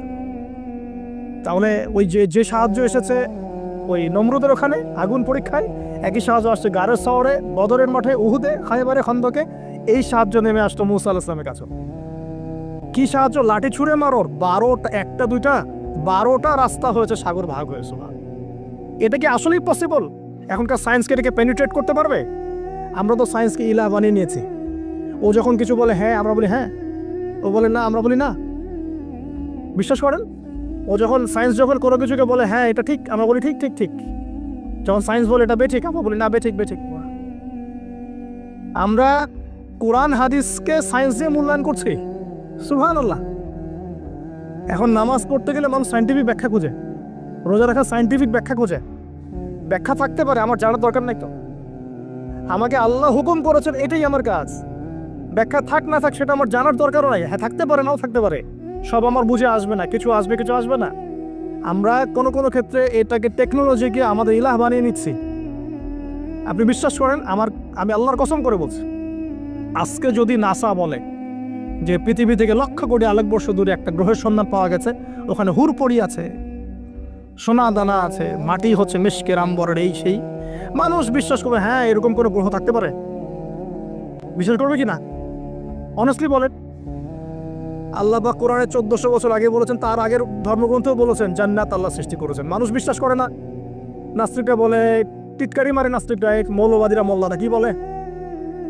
তাহলে ওই যে সাহায্য এসেছে ওই নমরুদের ওখানে আগুন পরীক্ষায়, একই সাহায্য আসছে গারের শহরে, বদরের মাঠে, উহুদে, খায়বারে, খন্দকে, এই সাহায্য নেমে আসতো মুসা আলাইহিস সালামের কাছে। কি সাহায্য? লাঠি ছুঁড়ে মারোর 12টা, একটা দুইটা 12টা রাস্তা হয়েছে, সাগর ভাগ হয়েছে। এটা কি আসলেই পসিবল? এখনকার সায়েন্সকে এটাকে পেনিট্রেট করতে পারবে? আমরা তো সায়েন্সকে ইলাহ বানিয়ে নিয়েছি। ও যখন কিছু বলে হ্যাঁ, আমরা বলি হ্যাঁ, ও বলে না, আমরা বলি না। বিশ্বাস করেন? ও যখন সায়েন্স যখন কোনো কিছুকে বলে হ্যাঁ এটা ঠিক, আমরা বলি ঠিক ঠিক ঠিক। যখন সায়েন্স বলে এটা বেঠিক, আমরা বলি না বেঠিক বেঠিক। আমরা কোরআন হাদিসকে সায়েন্স দিয়ে মূল্যায়ন করছি। সুবহানাল্লাহ। এখন নামাজ পড়তে গেলে মানুষ সায়েন্টিফিক ব্যাখ্যা খুঁজে, রোজা রাখা সায়েন্টিফিক ব্যাখ্যা খুঁজে। ব্যাখ্যা থাকতে পারে, আমার জানার দরকার নাই তো। আমাকে আল্লাহ হুকুম করেছেন, এটাই আমার কাজ। ব্যাখ্যা থাক না থাক সেটা আমার জানার দরকারও নাই। হ্যাঁ থাকতে পারে, নাও থাকতে পারে, সব আমার বুঝে আসবে না, কিছু আসবে কিছু আসবে না। আমরা কোনো কোনো ক্ষেত্রে এটাকে টেকনোলজিকে আমাদের ইলাহ বানিয়ে নিচ্ছি। আপনি বিশ্বাস করেন, আমি আল্লাহর কসম করে বলছি, আজকে যদি নাসা বলে যে পৃথিবী থেকে লক্ষ কোটি আলোকবর্ষ দূরে একটা গ্রহের সন্ধান পাওয়া গেছে, ওখানে হুরপড়ি আছে, সোনা দানা আছে, মাটি হচ্ছে মিশকের আম্বরের, এই সেই, মানুষ বিশ্বাস করবে হ্যাঁ এরকম কোনো গ্রহ থাকতে পারে? বিশ্বাস করবে কি না? অনেস্টলি বলেন। আল্লাহ পাক কোরআনে 1400 বছর আগে বলেছেন, তার আগের ধর্মগ্রন্থেও বলেছেন জান্নাত আল্লাহ সৃষ্টি করেছেন। মানুষ বিশ্বাস করে না। নাস্তিকরা বলে, টিটকারি মারে নাস্তিকরা, মৌলবাদীরা, মোল্লারা কি বলে,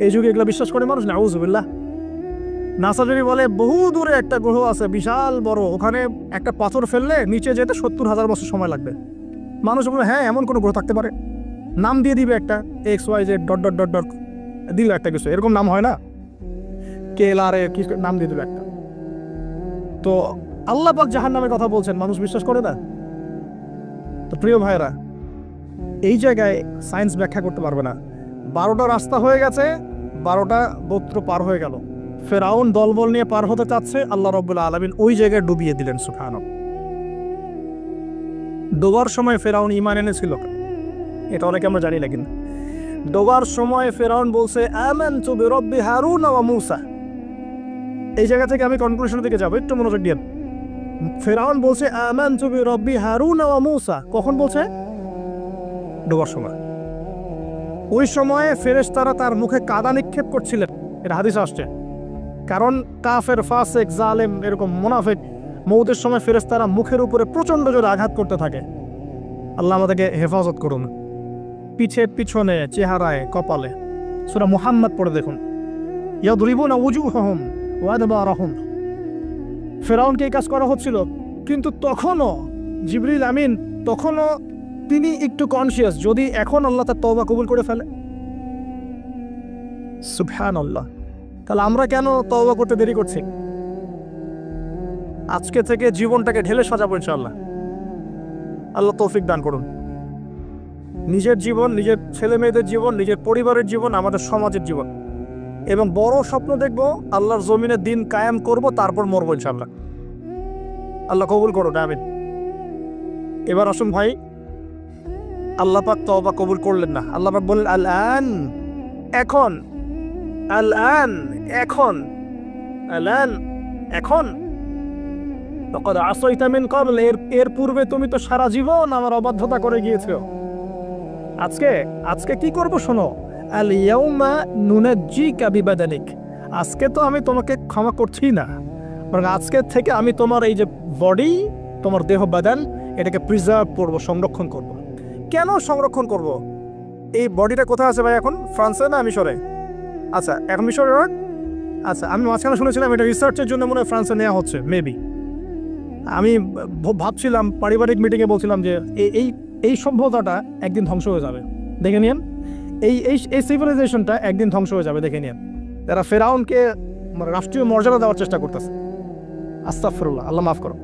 এই যুগে এগুলো বিশ্বাস করে মানুষ? নাউযুবিল্লাহ। নাসা যদি বলে বহু দূরে একটা গ্রহ আছে বিশাল বড়, ওখানে একটা পাথর ফেললে নিচে যেতে 70,000 বছর সময় লাগবে, মানুষ বলে হ্যাঁ এমন কোনো গ্রহ থাকতে পারে? নাম দিয়ে দিবে একটা XYZ dot dot dot dot, দিল একটা কিছু, এরকম নাম হয় না, KLR কি নাম দিয়ে দিল একটা। তো আল্লাহ পাক জাহান্নামের কথা বলছেন, মানুষ বিশ্বাস করে না। তো প্রিয় ভাইরা, এই জায়গায় সায়েন্স ব্যাখ্যা করতে পারবে না। 12টা রাস্তা হয়ে গেছে, 12টা গোত্র পার হয়ে গেল। ফেরাউন দলবল নিয়ে পার হতে চাচ্ছে, আল্লাহ রাব্বুল আলামিন ওই জায়গায় ডুবিয়ে দিলেন। সুবহানাল্লাহ। ডোবার সময় ফেরাউন ঈমান এনেছিল, এটা অনেকে আমরা জানি না, কিন্তু ডোবার সময় ফেরাউন বলছে আমানতু বিরাব্বি হারুন ওয়া মূসা। এই জায়গা থেকে আমি কনক্লুশনের দিকে যাব, একটু মনোযোগ দিন। ফেরাউন বলছে আমানতু বিরাব্বি হারুন ওয়া মূসা, কখন বলছে? ডোবার সময়। ওই সময়ে ফেরেশতারা তার মুখে কাদা নিক্ষেপ করছিলেন, এটা হাদিসে আসছে। কারণ কাফের, ফাসিক, জালেম, এরকম মুনাফিক মউতের সময় ফেরেশতারা মুখের উপরে প্রচন্ড জোরে আঘাত করতে থাকে। আল্লাহ আমাদেরকে হেফাজত করুন। পিঠে, পিছনে, চেহারায়, কপালে। সূরা মুহাম্মদ পড়ে দেখুন, ইয়াদরিবুনা উজুহাহুম ওয়া আদবারহুম। ফেরাউনকে এই কাজ করা হচ্ছিল, কিন্তু তখনও জিবরিল আমিন, তখনও তিনি একটু কনসিয়াস, যদি এখন আল্লাহ তার তওবা কবুল করে ফেলে। সুবহানাল্লাহ। তাহলে আমরা কেন তওবা করতে দেরি করছি? আজকে থেকে জীবনটাকে ঢেলে সাজাবো ইনশাআল্লাহ। আল্লাহ তৌফিক দান করুন। নিজের জীবন, নিজের ছেলে মেয়েদের জীবন, নিজের পরিবারের জীবন, আমাদের সমাজের জীবন, এবং বড় স্বপ্ন দেখব, আল্লাহর জমিনে দিন কায়েম করব, তারপর মরবো ইনশাআল্লাহ। আল্লাহ কবুল করুন, আমিন। এবার আসুন ভাই, আল্লাহ পাক তওবা কবুল করলেন না। আল্লাহ পাক বললেন আল আন, এখন, আল আন, এখন, আল আন, এখন, লাকাদ আসাইতা মিন ক্বাবল, এর পূর্বে তুমি তো সারা জীবন আমার অবাধ্যতা করে গিয়েছো। আজকে কি করব শোনো, আল ইয়াউমা নুনাজ্জিকা বিবাদানিক, আজকে তো আমি তোমাকে ক্ষমা করছি না, বরং আজকে থেকে আমি তোমার এই যে বডি, তোমার দেহ বাদান, এটাকে প্রিজার্ভ করব, সংরক্ষণ করব। কেন সংরক্ষণ করব? এই বডিটা কোথায় আছে ভাই এখন? ফ্রান্সে না মিশরে? আচ্ছা, এখন মিশরে। আচ্ছা, আমি মাঝখানে শুনেছিলাম এটা রিসার্চের জন্য মনে হয় ফ্রান্সে নেওয়া হচ্ছে, মেবি। আমি ভাবছিলাম, পারিবারিক মিটিংয়ে বলছিলাম যে এই সভ্যতাটা একদিন ধ্বংস হয়ে যাবে, দেখে নিন। এই সিভিলাইজেশনটা একদিন ধ্বংস হয়ে যাবে, দেখে নিন। যারা ফেরাউনকে রাষ্ট্রীয় মর্যাদা দেওয়ার চেষ্টা করতেছে, আস্তাগফিরুল্লাহ, আল্লাহ মাফ করো।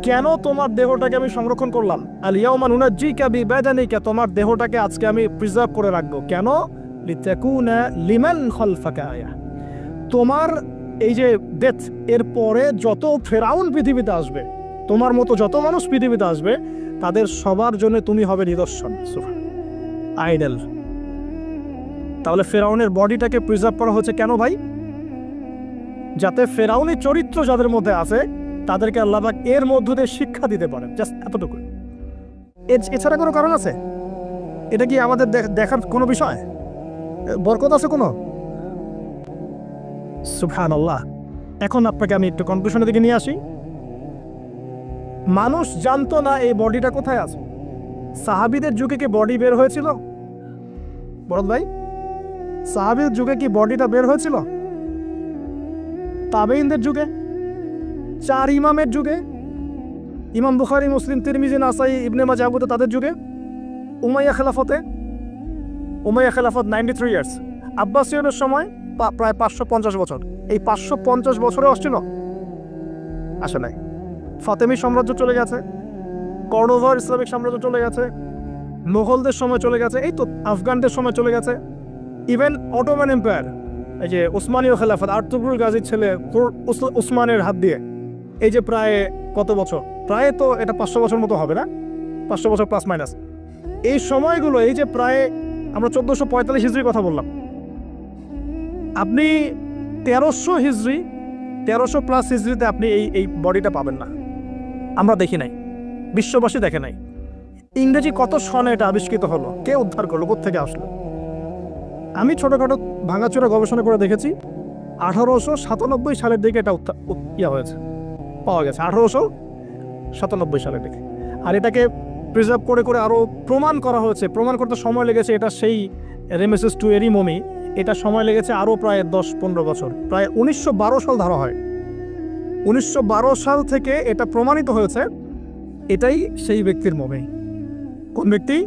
কেন তোমার দেহটাকে আমি সংরক্ষণ করলাম? আল ইয়াউমা নুনাজ্জিকা বিবাদানিকা, তোমার দেহটাকে আজকে আমি প্রিজার্ভ করে রাখবো। কেন? লিতাকুনা লিমান খালফাকা আয়া, তোমার এই যে ডেথ, এর পরে যত ফেরাউন পৃথিবীতে আসবে, তোমার মতো যত মানুষ পৃথিবীতে আসবে, তাদের সবার জন্য তুমি হবে নিদর্শন, আইডল। তাহলে ফেরাউনের বডিটাকে প্রিজার্ভ করা হচ্ছে কেন ভাই? যাতে ফেরাউনের চরিত্র যাদের মধ্যে আছে তাদেরকে আল্লাহ পাক এর মধ্য দিয়ে শিক্ষা দিতে পারেন, জাস্ট এতটুকু। এছাড়া কোনো কারণ আছে? এটা কি আমাদের দেখার কোনো বিষয়? বরকত আছে কোনো? সুবহানাল্লাহ। এখন আপনাকে আমি একটু কনক্লুশনের দিকে নিয়ে আসি। মানুষ জানতো না এই বডিটা কোথায় আছে। সাহাবীদের যুগে কি বডি বের হয়েছিল? বরদ ভাই, সাহাবীর যুগে কি বডিটা বের হয়েছিল? তাবেঈনদের যুগে, 4 ইমামের যুগে, ইমাম বুখারী, মুসলিম, তিরমিজি, নাসাই, ইবনে মাজাহ, আবু দাউদ তাদের যুগে, উমাইয়া খেলাফত 93 ইয়ার্স, আব্বাসীয়দের সময় প্রায় 550 বছর। এই 550 বছরে আসছিল? আসে নাই। ফাতেমি সাম্রাজ্য চলে গেছে, কর্ডোভার ইসলামিক সাম্রাজ্য চলে গেছে, মোগলদের সময় চলে গেছে, এই তো আফগানদের সময় চলে গেছে, ইভেন অটোমান এম্পায়ার, এই যে উসমানীয় খেলাফত, আর্তুগরুল গাজীর ছেলে উসমানের হাত দিয়ে, এই যে প্রায় কত বছর, প্রায় তো এটা 500 বছর মতো হবে না, 500 বছর প্লাস মাইনাস। এই সময়গুলো, এই যে প্রায় আমরা 1445 হিজরির কথা বললাম, আপনি 1300 হিজরি, 1300 প্লাস হিজরিতে আপনি এই বডিটা পাবেন না। আমরা দেখি নাই, বিশ্ববাসী দেখে নাই। ইংরেজি কত সনে এটা আবিষ্কৃত হলো, কে উদ্ধার করলো, কোত্থেকে আসলো? আমি ছোটোখাটো ভাঙাচোরা গবেষণা করে দেখেছি 1897 সালের দিকে এটা হয়েছে, পাওয়া গেছে 1897 সালের দিকে। আর এটাকে প্রিজার্ভ করে করে আরও প্রমাণ করা হয়েছে। প্রমাণ করতে সময় লেগেছে, এটা সেই রেমেসেস টু এরই মমি, এটা সময় লেগেছে আরও প্রায় 10-15 বছর, প্রায় 1912 সাল ধরা হয়। 1912 সাল থেকে এটা প্রমাণিত হয়েছে এটাই সেই ব্যক্তির মমি। কোন ব্যক্তি?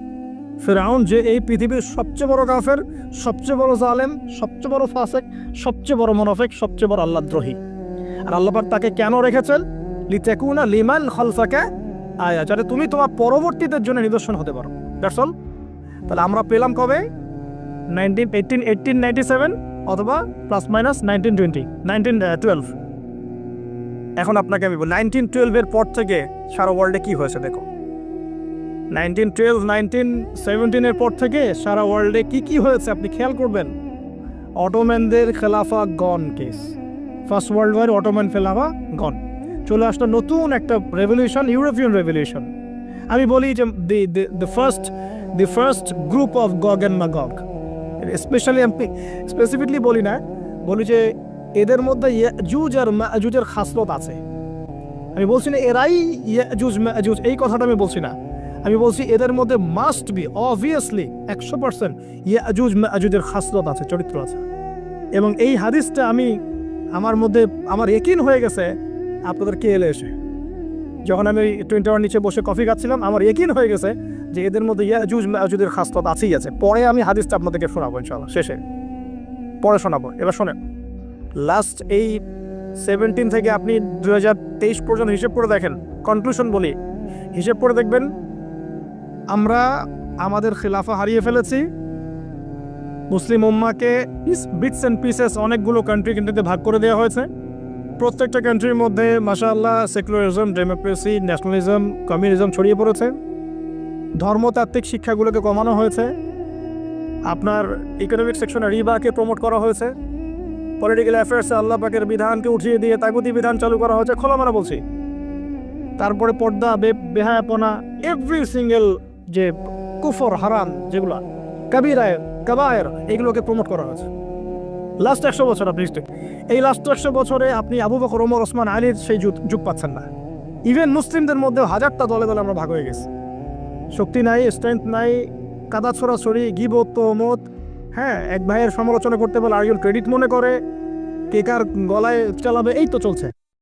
ফিরআউন, যে এই পৃথিবীর সবচেয়ে বড় কাফের, সবচেয়ে বড় জালেম, সবচেয়ে বড় ফাসিক, সবচেয়ে বড় মুনাফিক, সবচেয়ে বড় আল্লাহদ্রোহী। আর আল্লাহ পাক তাকে কেন রেখেছেন? লিতাকুনা লিমান খালফাকা আয়া, যাতে তুমি তোমার পরবর্তীদের জন্য নিদর্শন হতে পারো। That's all. তাহলে আমরা পেলাম কবে? 1897 অথবা প্লাস মাইনাস 1912। এখন আপনাকে আমি বলি 1912-এর পর থেকে সারা ওয়ার্ল্ডে কি হয়েছে দেখো। 1912, 1917-এর পর থেকে সারা ওয়ার্ল্ডে কি হয়েছে আপনি খেয়াল করবেন। অটোম্যানদের খেলাফা gone case, first world war Ottoman খেলাফা গন, চলে আসলো নতুন একটা রেভলিউশন, ইউরোপিয়ান রেভলিউশন। আমি বলি যে the first group of গগ and ম্যাগগ, specially আমি স্পেসিফিকলি বলি না, বলি যে এদের মধ্যে ইয়াজুজ আর মাজুজের খাসলত আছে। আমি বলছি না এরাই ইয়াজুজ মাজুজ, এই কথাটা আমি বলছি না। আমি বলছি এদের মধ্যে মাস্ট বি, অবভিয়াসলি 100% ইয়াজুজ মাজুজের খাসলত আছে, চরিত্র আছে। এবং এই হাদিসটা আমার মধ্যে আমার ইয়াকিন হয়ে গেছে আপনাদের কে এলে এসে, যখন আমি টুইন টাওয়ার নিচে বসে কফি খাচ্ছিলাম, আমার ইয়াকিন হয়ে গেছে যে এদের মধ্যে ইয়াজুজ মাজুজের খাসলত আছেই আছে। পরে আমি হাদিসটা আপনাদেরকে শোনাবো ইনশাআল্লাহ, শেষে পরে শোনাবো। এবার শোনেন, লাস্ট এই 17 থেকে আপনি 2023 পর্যন্ত হিসেব করে দেখেন, কনক্লুশন বলি, হিসেব করে দেখবেন আমরা আমাদের খিলাফা হারিয়ে ফেলেছি। মুসলিম উম্মাকে বিটস অ্যান্ড পিসেস অনেকগুলো কান্ট্রিতে ভাগ করে দেওয়া হয়েছে। প্রত্যেকটা কান্ট্রির মধ্যে মাশাআল্লাহ সেকুলারিজম, ডেমোক্রেসি, ন্যাশনালিজম, কমিউনিজম ছড়িয়ে পড়েছে। ধর্মতাত্ত্বিক শিক্ষাগুলোকে কমানো হয়েছে। আপনার ইকোনমিক সেকশনে রিবাকে প্রমোট করা হয়েছে। পলিটিক্যাল অ্যাফেয়ার্সে আল্লাহ পাকের বিধানকে উঠিয়ে দিয়ে তাগুতি বিধান চালু করা হয়েছে, খোলামেলা বলছি। তারপরে পর্দা, বেহায়াপনা, এভরি সিঙ্গেল যে কুফর, হারাম যেগুলো, কাবিরায় কাবায়ের, এগুলোকে প্রমোট করা হয়েছে লাস্ট 100 বছর। আপনি এই লাস্ট 100 বছরে আপনি আবু বকর, ওমর, ওসমান, আলীর সেই যুগ পাচ্ছেন না। ইভেন মুসলিমদের মধ্যে হাজারটা দলে দলে আমরা ভাগ হয়ে গেছি। শক্তি নাই, স্ট্রেংথ নাই, কাদা ছড়াছড়ি, গিবত, তহমত, হ্যাঁ, এক ভাইয়ের সমালোচনা করতে বলে আরেকজন ক্রেডিট মনে করে, কে কার গলায় চালাবে, এই তো চলছে।